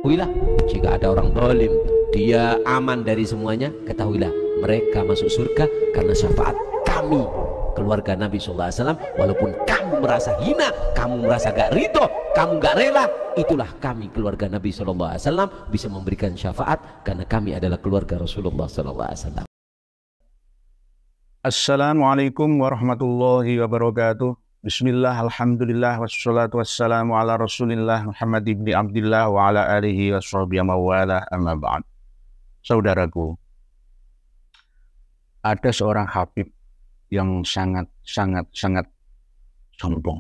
ketahuilah jika ada orang zalim dia aman dari semuanya, ketahuilah mereka masuk surga karena syafaat kami keluarga Nabi SAW. Walaupun kamu merasa hina, kamu merasa gak ridho, kamu gak rela, itulah kami keluarga Nabi SAW bisa memberikan syafaat karena kami adalah keluarga Rasulullah SAW. Assalamualaikum warahmatullahi wabarakatuh. Bismillah, alhamdulillah, wassalatu wassalamu ala rasulillah Muhammad ibni Abdillah wa ala alihi wa sahbihi mawala amma ba'd. Saudaraku, ada seorang Habib yang sangat sombong.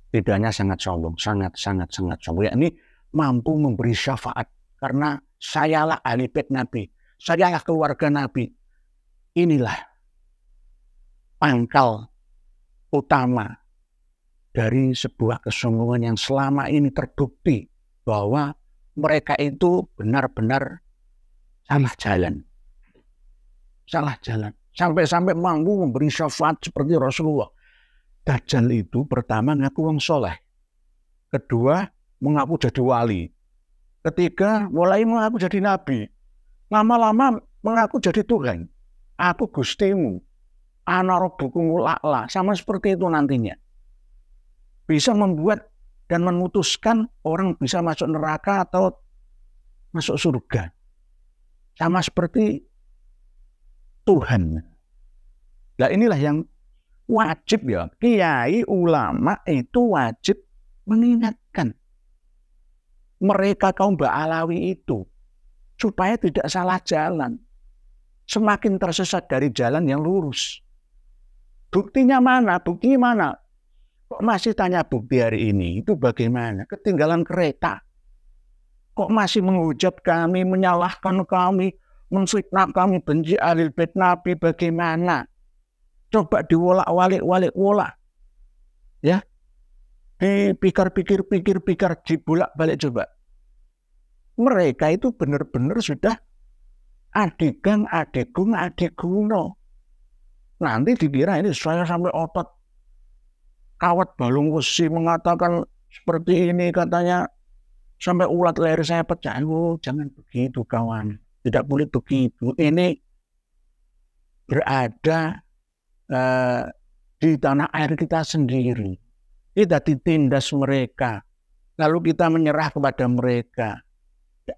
Tidak hanya sangat sombong, sangat sombong. Yakni mampu memberi syafaat karena sayalah ahli bait Nabi, sayalah keluarga Nabi. Inilah pangkal utama dari sebuah kesombongan yang selama ini terbukti bahwa mereka itu benar-benar salah jalan. Sampai-sampai mampu memberi syafaat seperti Rasulullah. Dajjal itu pertama ngaku wong soleh. Kedua, mengaku jadi wali. Ketiga, mulai mengaku jadi nabi. Lama-lama mengaku jadi Tuhan. Aku gustimu, ana rabbukumul a'la, sama seperti itu nantinya. Bisa membuat dan memutuskan orang bisa masuk neraka atau masuk surga. Sama seperti Tuhan. Nah inilah yang wajib ya, kiai ulama itu wajib mengingatkan mereka kaum Ba'alawi itu supaya tidak salah jalan. Semakin tersesat dari jalan yang lurus. Buktinya mana? Kok masih tanya bukti hari ini? Itu bagaimana? Ketinggalan kereta. Kok masih menghujat kami, menyalahkan kami, menfitnah kami, benci ahli bait Nabi, bagaimana? Coba diwolak-walik, ya. Dipikir-pikir, dibolak-balik coba. Mereka itu benar-benar sudah adegan, adekuno. Nanti dikira ini saya sampai otot kawat balung besi mengatakan seperti ini, katanya sampai ulat leher saya pecah. Oh, jangan begitu kawan, tidak boleh begitu. Ini berada di tanah air kita sendiri. Kita ditindas mereka, lalu kita menyerah kepada mereka.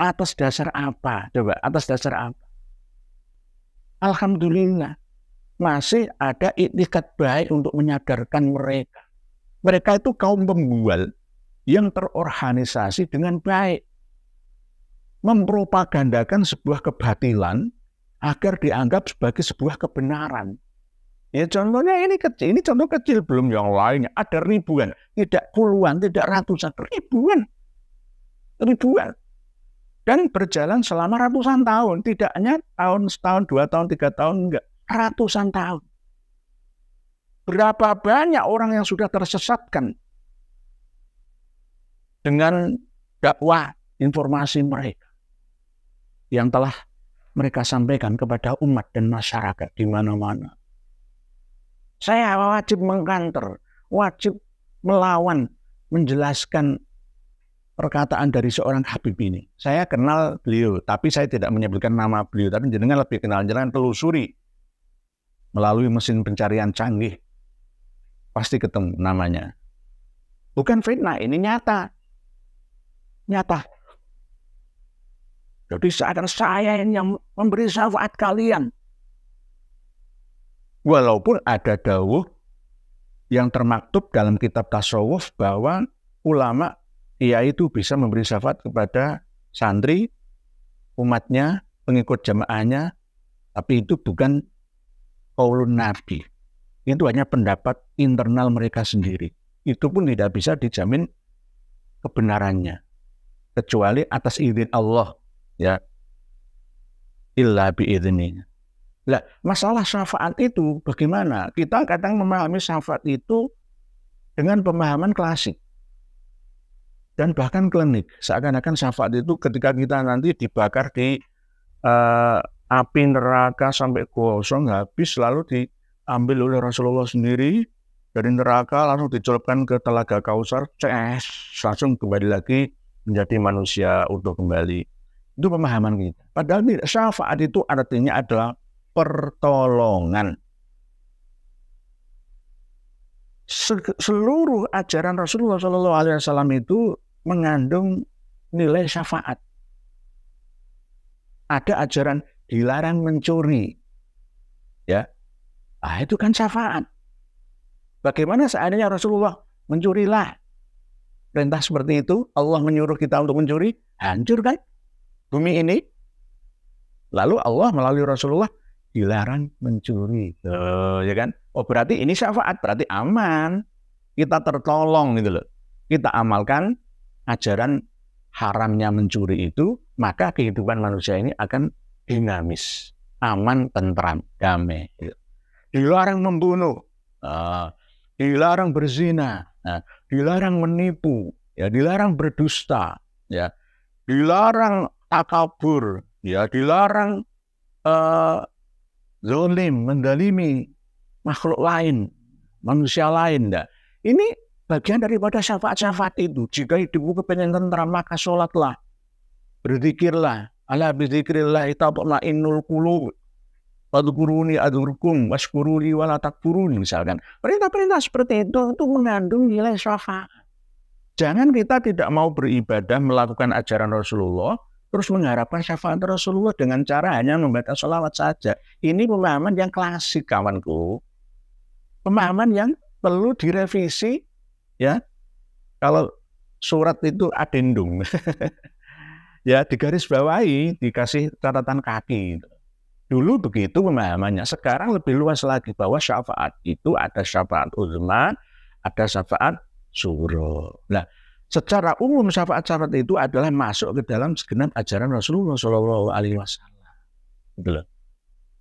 Atas dasar apa? Coba, atas dasar apa? Alhamdulillah, masih ada iktikat baik untuk menyadarkan mereka. Mereka itu kaum pembual yang terorganisasi dengan baik. Mempropagandakan sebuah kebatilan agar dianggap sebagai sebuah kebenaran. Ya contohnya ini kecil, ini contoh kecil, belum yang lainnya. Ada ribuan, tidak puluhan, tidak ratusan, ribuan. Dan berjalan selama ratusan tahun, tidak hanya tahun, setahun, 2 tahun, 3 tahun, enggak, ratusan tahun. Berapa banyak orang yang sudah tersesatkan dengan dakwah informasi mereka yang telah mereka sampaikan kepada umat dan masyarakat di mana-mana. Saya wajib mengkanter, wajib melawan, menjelaskan perkataan dari seorang Habib ini. Saya kenal beliau, tapi saya tidak menyebutkan nama beliau, tapi jenengan lebih kenal, jenengan telusuri melalui mesin pencarian canggih. Pasti ketemu namanya. Bukan fitnah, ini nyata. Jadi seakan saya yang memberi syafaat kalian. Walaupun ada dawuh yang termaktub dalam kitab tasawuf bahwa ulama ia itu bisa memberi syafaat kepada santri, umatnya, pengikut jamaahnya, tapi itu bukan qaulun Nabi. Itu hanya pendapat internal mereka sendiri. Itu pun tidak bisa dijamin kebenarannya, kecuali atas izin Allah, ya. Illa biidznihi. Nah, masalah syafaat itu bagaimana? Kita kadang memahami syafaat itu dengan pemahaman klasik. Dan bahkan klinik, seakan-akan syafaat itu ketika kita nanti dibakar di api neraka sampai gosong habis, lalu diambil oleh Rasulullah sendiri dari neraka, langsung dicelupkan ke telaga Kausar, langsung kembali lagi menjadi manusia utuh kembali. Itu pemahaman kita. Padahal tidak, syafaat itu artinya adalah pertolongan. Seluruh ajaran Rasulullah SAW itu mengandung nilai syafaat. Ada ajaran dilarang mencuri, ya, itu kan syafaat. Bagaimana seandainya Rasulullah mencurilah, perintah seperti itu, Allah menyuruh kita untuk mencuri, hancur kan bumi ini. Lalu Allah melalui Rasulullah dilarang mencuri, ya kan? Oh, berarti ini syafaat, berarti aman, kita tertolong gitu loh. Kita amalkan ajaran haramnya mencuri itu, maka kehidupan manusia ini akan dinamis, aman, tentram, damai. Dilarang membunuh, dilarang berzina, dilarang menipu, ya, dilarang berdusta, ya, dilarang takabur, ya, dilarang zalim, mendalimi makhluk lain, manusia lain. Nah, ini bagian daripada syafaat-syafaat itu. Jika hidupmu kepengen tentram, maka sholatlah, berzikirlah. Ala bizikrillah tatma'innul qulub. Fadhkuruni adzkurkum washkuruni wala takfurun, misalkan. Perintah-perintah seperti itu mengandung nilai syafaat. Jangan kita tidak mau beribadah, melakukan ajaran Rasulullah, terus mengharapkan syafaat Rasulullah dengan cara hanya membaca sholawat saja. Ini pemahaman yang klasik, kawanku. Pemahaman yang perlu direvisi, ya. Kalau surat itu adendum, ya, digaris bawahi, dikasih catatan kaki. Dulu begitu pemahamannya. Sekarang lebih luas lagi, bahwa syafaat itu ada syafaat uzma, ada syafaat sughra. Nah, secara umum syafaat-syafaat itu adalah masuk ke dalam segenap ajaran Rasulullah SAW. Gitu loh.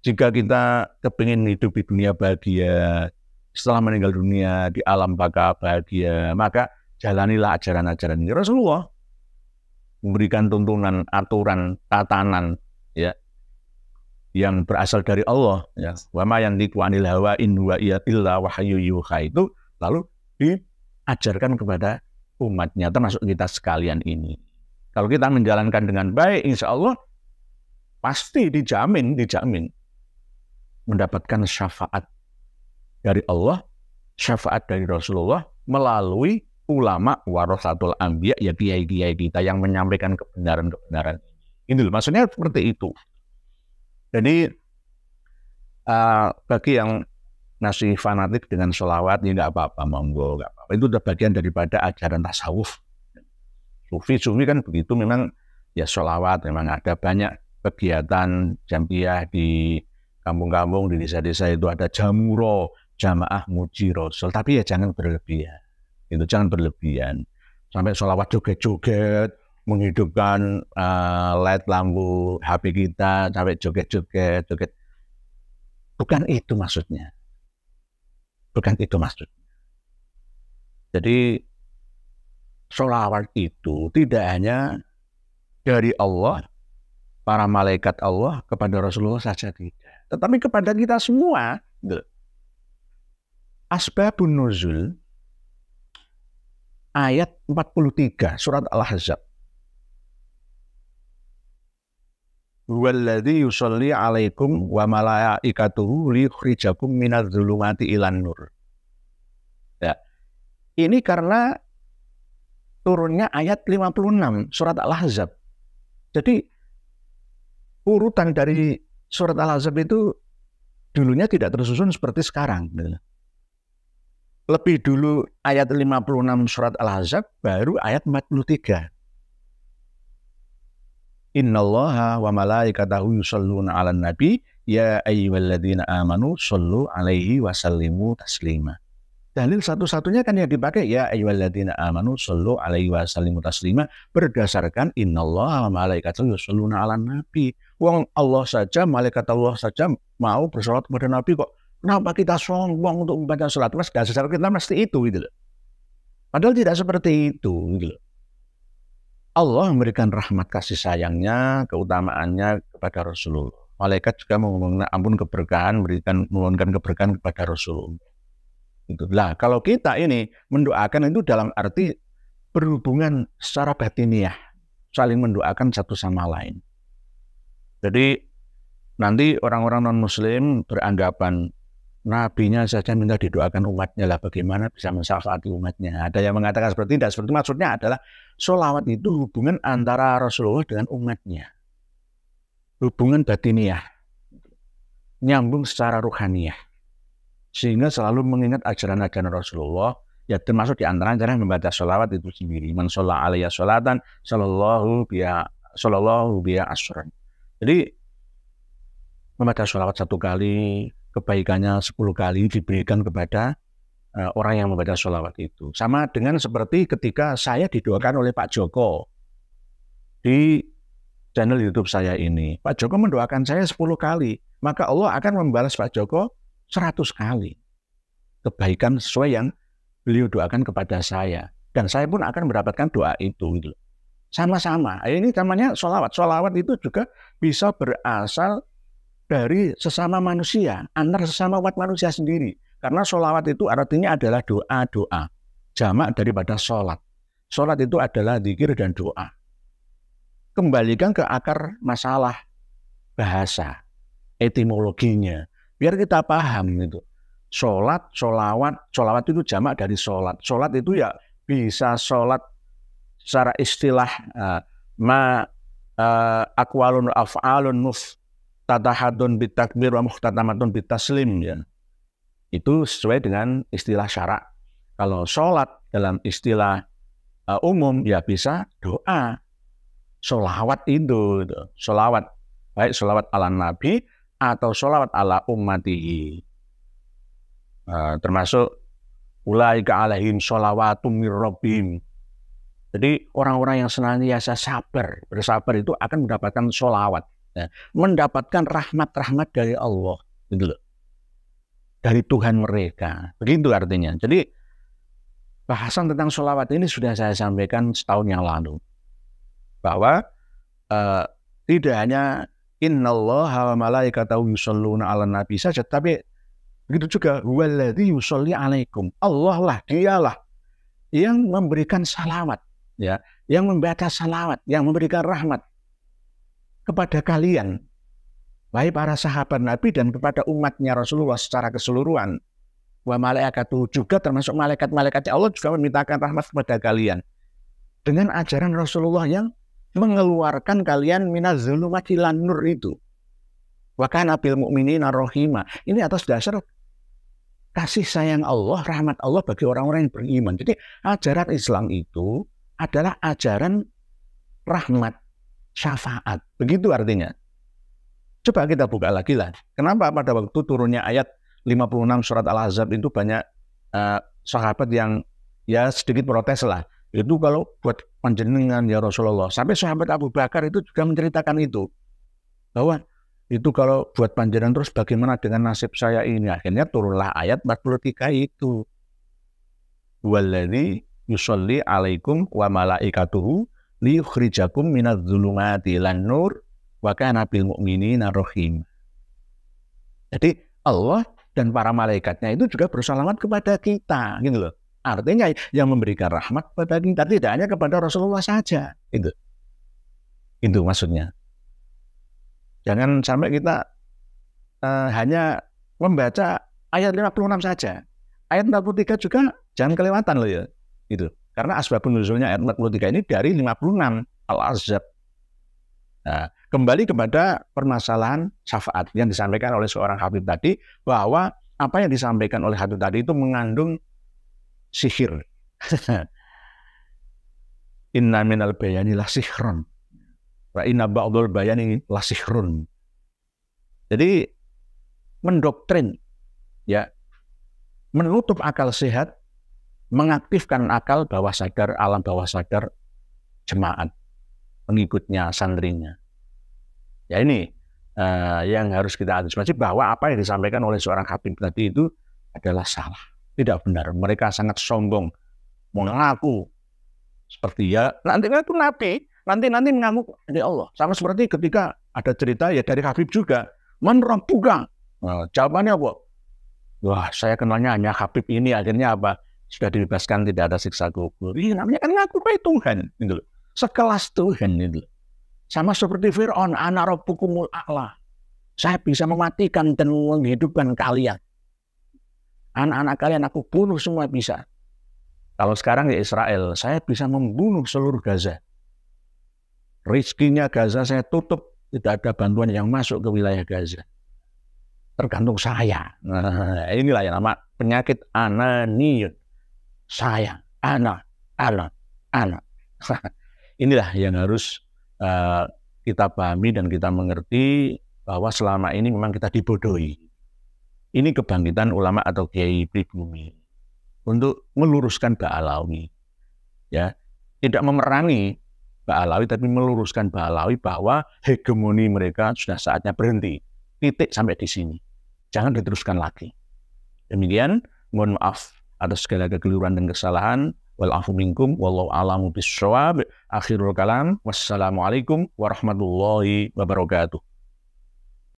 Jika kita kepingin hidup di dunia bahagia, setelah meninggal dunia di alam baka bahagia, maka jalanilah ajaran-ajaran ini. Rasulullah memberikan tuntunan, aturan, tatanan, ya, yang berasal dari Allah, ya. Wa ma yantiqu 'anil hawa in huwa illa wahyu yuha, itu lalu diajarkan kepada umatnya, termasuk kita sekalian ini. Kalau kita menjalankan dengan baik, insya Allah pasti dijamin mendapatkan syafaat dari Allah, syafaat dari Rasulullah melalui ulama warasatul anbiya, ya, kiai-kiai kita yang menyampaikan kebenaran-kebenaran. Ini maksudnya seperti itu. Jadi bagi yang masih fanatik dengan sholawat, ya nggak apa-apa, monggo, nggak apa-apa. Itu udah bagian daripada ajaran tasawuf. Sufi kan begitu, memang ya sholawat, memang ada banyak kegiatan jamiah di kampung-kampung, di desa-desa itu ada jamuro, jamaah muji Rasul, tapi ya jangan berlebihan. Itu jangan berlebihan. Sampai sholawat joget-joget, menghidupkan LED lampu HP kita, sampai joget-joget. Bukan itu maksudnya. Bukan itu maksudnya. Jadi sholawat itu tidak hanya dari Allah, para malaikat Allah, kepada Rasulullah saja tidak, tetapi kepada kita semua. Asbabun nuzul ayat 43 surat Al-Ahzab. Huwallazi yusolli alaikum wa malaikatuhu liyukhrijakum minadz zulumati ilan nur. Ya. Ini karena turunnya ayat 56 surat Al-Ahzab. Jadi urutan dari surat Al-Ahzab itu dulunya tidak tersusun seperti sekarang. Lebih dulu ayat 56 surat Al-Ahzab, baru ayat 43. Innallaha wa malaikatahu yusholluna 'alan nabi ya ayyuhalladzina amanu shollu 'alaihi wa sallimu taslima. Dalil satu-satunya kan yang dipakai ya ayyuhalladzina amanu shollu 'alaihi wa sallimu taslima, berdasarkan innallaha wa malaikatahu yusholluna 'alan nabi. Wong Allah saja, malaikat Allah saja mau bersolat kepada Nabi, kok kenapa kita sombong untuk membaca sholat? Mas, dasar kita mesti itu, gitu loh. Padahal tidak seperti itu, gitu loh. Allah memberikan rahmat kasih sayangnya, keutamaannya kepada Rasulullah. Malaikat juga memohon ampun keberkahan, memohonkan keberkahan kepada Rasulullah. Itulah, kalau kita ini mendoakan itu dalam arti berhubungan secara batiniah, saling mendoakan satu sama lain. Jadi nanti orang-orang non-muslim beranggapan nabinya saja minta didoakan umatnya lah, bagaimana bisa mensyafaati umatnya. Ada yang mengatakan seperti tidak. Seperti maksudnya adalah sholawat itu hubungan antara Rasulullah dengan umatnya. Hubungan batiniah, nyambung secara ruhaniyah. Sehingga selalu mengingat ajaran-ajaran Rasulullah, ya termasuk di antara cara membaca sholawat itu sendiri. Man sholla alaiya sholatan, sallallahu biha asyran. Jadi membaca sholawat 1 kali, kebaikannya 10 kali diberikan kepada orang yang membaca sholawat itu. Sama dengan seperti ketika saya didoakan oleh Pak Joko di channel YouTube saya ini. Pak Joko mendoakan saya 10 kali, maka Allah akan membalas Pak Joko 100 kali. Kebaikan sesuai yang beliau doakan kepada saya. Dan saya pun akan mendapatkan doa itu. Gitu. Sama-sama. Ini namanya sholawat. Sholawat itu juga bisa berasal dari sesama manusia, antar sesama umat manusia sendiri. Karena sholawat itu artinya adalah doa-doa. Jamak daripada sholat. Sholat itu adalah zikir dan doa. Kembalikan ke akar masalah bahasa, etimologinya. Biar kita paham itu. Sholat, sholawat itu jamak dari sholat. Sholat itu ya bisa sholat secara istilah aqwalun af'alun tatahadun bitakbir wa muhtatamatun bitaslim ya. Itu sesuai dengan istilah syarak. Kalau sholat dalam istilah umum ya bisa doa. Sholawat itu. Sholawat. Baik sholawat ala Nabi atau sholawat ala ummatihi. Termasuk ulaika alaihim sholawatum mir rabbihim. Jadi orang-orang yang senantiasa bersabar itu akan mendapatkan sholawat. Ya, mendapatkan rahmat-rahmat dari Allah. Gitu loh. Dari Tuhan mereka. Begitu artinya. Jadi bahasan tentang sholawat ini sudah saya sampaikan setahun yang lalu. Bahwa tidak hanya innallaha wa malaikatahu yusholluna 'alan nabi saja, tapi begitu juga huwallazi yusolli 'alaikum. Allah lah, dialah yang memberikan salawat, ya, yang membaca salawat, yang memberikan rahmat kepada kalian, baik para sahabat Nabi dan kepada umatnya Rasulullah secara keseluruhan. Wa malaikatuhu, juga termasuk malaikat-malaikatnya Allah juga memintakan rahmat kepada kalian. Dengan ajaran Rasulullah yang mengeluarkan kalian minaz zulumati ilan nur itu. Wa kana bil mu'minina rahima. Ini atas dasar kasih sayang Allah, rahmat Allah bagi orang-orang yang beriman. Jadi ajaran Islam itu adalah ajaran rahmat, syafaat. Begitu artinya. Coba kita buka lagi lah. Kenapa pada waktu turunnya ayat 56 surat Al-Ahzab itu banyak sahabat yang ya sedikit protes lah. Itu kalau buat panjenengan ya Rasulullah. Sampai sahabat Abu Bakar itu juga menceritakan itu. Bahwa itu kalau buat panjenengan terus bagaimana dengan nasib saya ini. Akhirnya turunlah ayat 43 itu. Walladzi yusolli alaikum wa malaikatuhu liyukhrijakum minadz zulumati ilan nur wa kana bil mu'minina rahim. Jadi Allah dan para malaikatnya itu juga bersalawat kepada kita, gitu loh. Artinya yang memberikan rahmat kepada kita tidak hanya kepada Rasulullah saja, itu maksudnya. Jangan sampai kita hanya membaca ayat 56 saja. Ayat 43 juga jangan kelewatan loh ya, itu. Karena asbabun nuzulnya ayat 43 ini dari 56 Al-Ahzab. Nah, kembali kepada permasalahan syafaat yang disampaikan oleh seorang habib tadi, bahwa apa yang disampaikan oleh habib tadi itu mengandung sihir. Inna minal bayani la sihrun wa inna ba'dul bayani la sihrun. Jadi mendoktrin, ya, menutup akal sehat, mengaktifkan akal bawah sadar, alam bawah sadar jemaat, pengikutnya, santrinya. Ya ini yang harus kita antisipasi, bahwa apa yang disampaikan oleh seorang habib tadi itu adalah salah, tidak benar. Mereka sangat sombong, mengaku seperti ya nanti itu nabi, nanti mengaku dari Allah. Sama seperti ketika ada cerita ya dari habib juga, man rabbuka. Jawabannya apa? Wah, saya kenalnya hanya habib ini. Akhirnya apa? sudah dibebaskan, tidak ada siksa kubur. Ini namanya kan ngaku kayak Tuhan, gitu loh. Sekelas Tuhan itu. Sama seperti Fir'aun, ana rabbukumul a'la. Saya bisa mematikan dan menghidupkan kalian. Anak-anak kalian aku bunuh semua bisa. Kalau sekarang ya Israel, saya bisa membunuh seluruh Gaza. Rizkinya Gaza saya tutup, tidak ada bantuan yang masuk ke wilayah Gaza. Tergantung saya. Nah, inilah yang nama penyakit ananiyun. Saya, anak. Inilah yang harus kita pahami dan kita mengerti bahwa selama ini memang kita dibodohi. Ini kebangkitan ulama atau kiai pribumi untuk meluruskan Ba'alawi. Ya, tidak memerangi Ba'alawi, tapi meluruskan Ba'alawi bahwa hegemoni mereka sudah saatnya berhenti. Titik sampai di sini. Jangan diteruskan lagi. Demikian, mohon maaf atas segala kekeliruan dan kesalahan. Wal afu minkum, wallahu a'lamu bis-shawab. Akhirul kalam, wassalamualaikum warahmatullahi wabarakatuh.